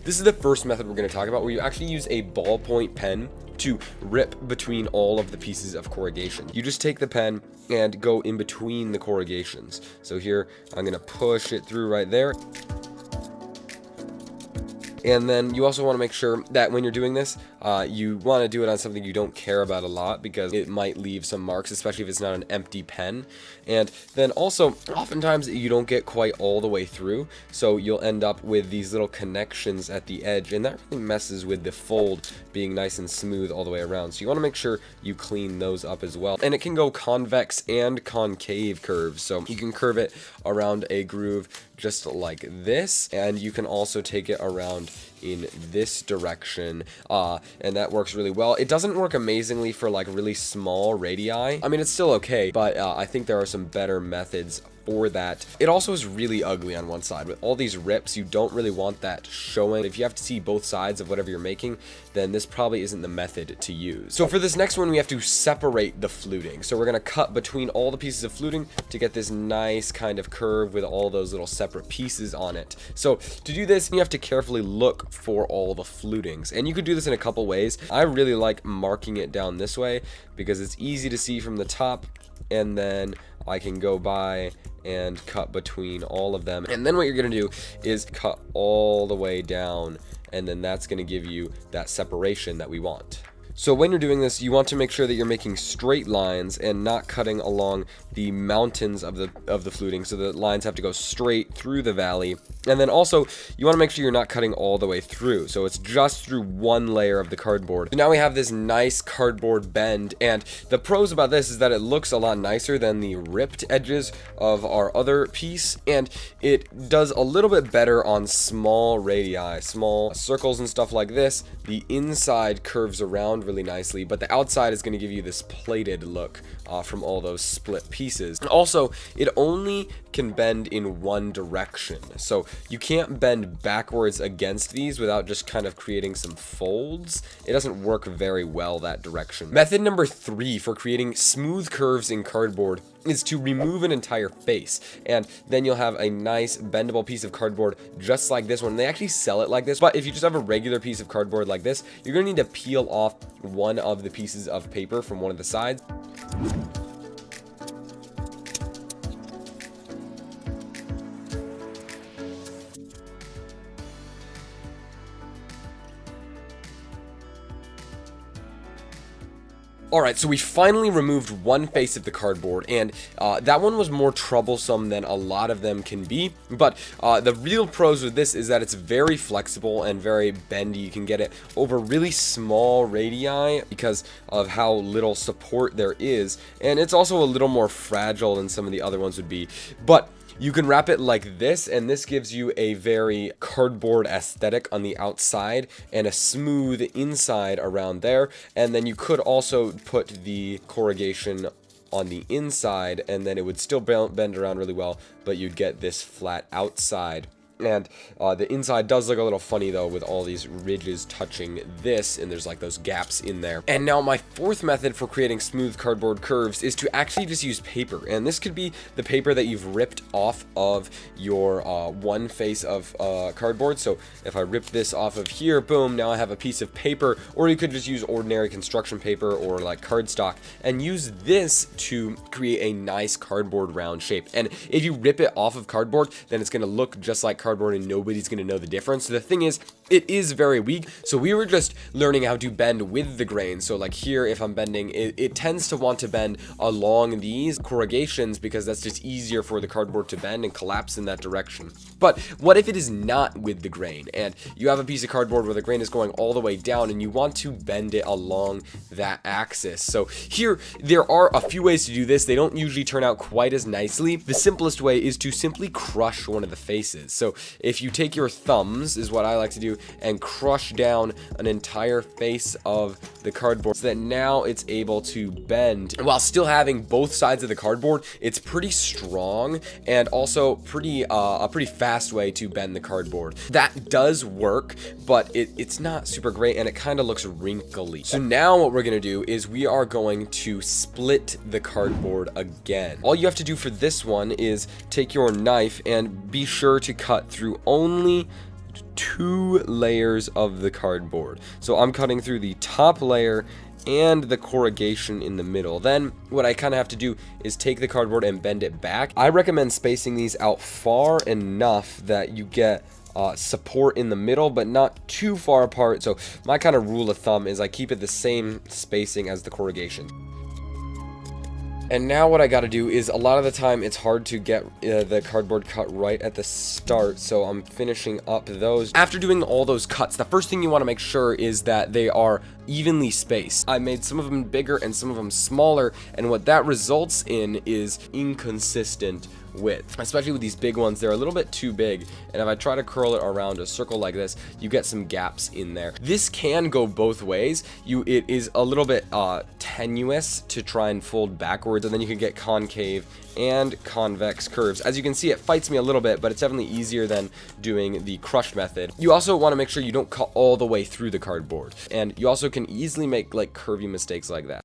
This is the first method we're going to talk about, where you actually use a ballpoint pen to rip between all of the pieces of corrugation. You just take the pen and go in between the corrugations. So here, I'm going to push it through right there. And then you also want to make sure that when you're doing this, you want to do it on something you don't care about a lot, because it might leave some marks, especially if it's not an empty pen. And then also, oftentimes you don't get quite all the way through, so you'll end up with these little connections at the edge, and that really messes with the fold being nice and smooth all the way around. So you want to make sure you clean those up as well. And it can go convex and concave curves, so you can curve it around a groove just like this, and you can also take it around in this direction, and that works really well. It doesn't work amazingly for like really small radii. I mean, it's still okay, but I think there are some better methods for that. It also is really ugly on one side. With all these rips, you don't really want that showing. If you have to see both sides of whatever you're making, then this probably isn't the method to use. So for this next one, we have to separate the fluting. So we're going to cut between all the pieces of fluting to get this nice kind of curve with all those little separate pieces on it. So to do this, you have to carefully look for all the flutings, and you could do this in a couple ways. I really like marking it down this way because it's easy to see from the top, and then I can go by and cut between all of them. And then what you're going to do is cut all the way down, and then that's going to give you that separation that we want. So when you're doing this, you want to make sure that you're making straight lines and not cutting along the mountains of the fluting, so the lines have to go straight through the valley. And then also, you want to make sure you're not cutting all the way through, so it's just through one layer of the cardboard. So now we have this nice cardboard bend, and the pros about this is that it looks a lot nicer than the ripped edges of our other piece, and it does a little bit better on small radii, small circles and stuff like this. The inside curves around really nicely, but the outside is going to give you this plated look from all those split pieces. And also, it only can bend in one direction, so you can't bend backwards against these without just kind of creating some folds. It doesn't work very well that direction. Method number 3 for creating smooth curves in cardboard is to remove an entire face, and then you'll have a nice bendable piece of cardboard just like this one. They actually sell it like this, but if you just have a regular piece of cardboard like this, you're going to need to peel off one of the pieces of paper from one of the sides. Alright, so we finally removed one face of the cardboard, and that one was more troublesome than a lot of them can be, but the real pros with this is that it's very flexible and very bendy. You can get it over really small radii because of how little support there is, and it's also a little more fragile than some of the other ones would be, but you can wrap it like this, and this gives you a very cardboard aesthetic on the outside and a smooth inside around there. And then you could also put the corrugation on the inside, and then it would still bend around really well, but you'd get this flat outside. And the inside does look a little funny though, with all these ridges touching this, and there's like those gaps in there. And now my fourth method for creating smooth cardboard curves is to actually just use paper, and this could be the paper that you've ripped off of your one face of cardboard. So if I rip this off of here, boom, now I have a piece of paper. Or you could just use ordinary construction paper or like cardstock and use this to create a nice cardboard round shape. And if you rip it off of cardboard, then it's going to look just like cardboard, and nobody's going to know the difference. So the thing is, it is very weak, so we were just learning how to bend with the grain. So like here, if I'm bending, it tends to want to bend along these corrugations because that's just easier for the cardboard to bend and collapse in that direction. But what if it is not with the grain, and you have a piece of cardboard where the grain is going all the way down, and you want to bend it along that axis? So here, there are a few ways to do this. They don't usually turn out quite as nicely. The simplest way is to simply crush one of the faces. So if you take your thumbs, is what I like to do, and crush down an entire face of the cardboard so that now it's able to bend while still having both sides of the cardboard. It's pretty strong and also pretty a pretty fast way to bend the cardboard. That does work, but it's not super great, and it kind of looks wrinkly. So now what we're gonna do is we are going to split the cardboard again. All you have to do for this one is take your knife and be sure to cut through only 2 layers of the cardboard. So I'm cutting through the top layer and the corrugation in the middle. Then what I kind of have to do is take the cardboard and bend it back. I recommend spacing these out far enough that you get support in the middle, but not too far apart. So my kind of rule of thumb is I keep it the same spacing as the corrugation. And now what I got to do is, a lot of the time it's hard to get the cardboard cut right at the start, so I'm finishing up those. After doing all those cuts, the first thing you want to make sure is that they are evenly spaced. I made some of them bigger and some of them smaller, and what that results in is inconsistent width. Especially with these big ones, they're a little bit too big, and if I try to curl it around a circle like this, you get some gaps in there. This can go both ways. It is a little bit tenuous to try and fold backwards, and then you can get concave and convex curves. As you can see, it fights me a little bit, but it's definitely easier than doing the crush method. You also want to make sure you don't cut all the way through the cardboard, and you also can easily make like curvy mistakes like that.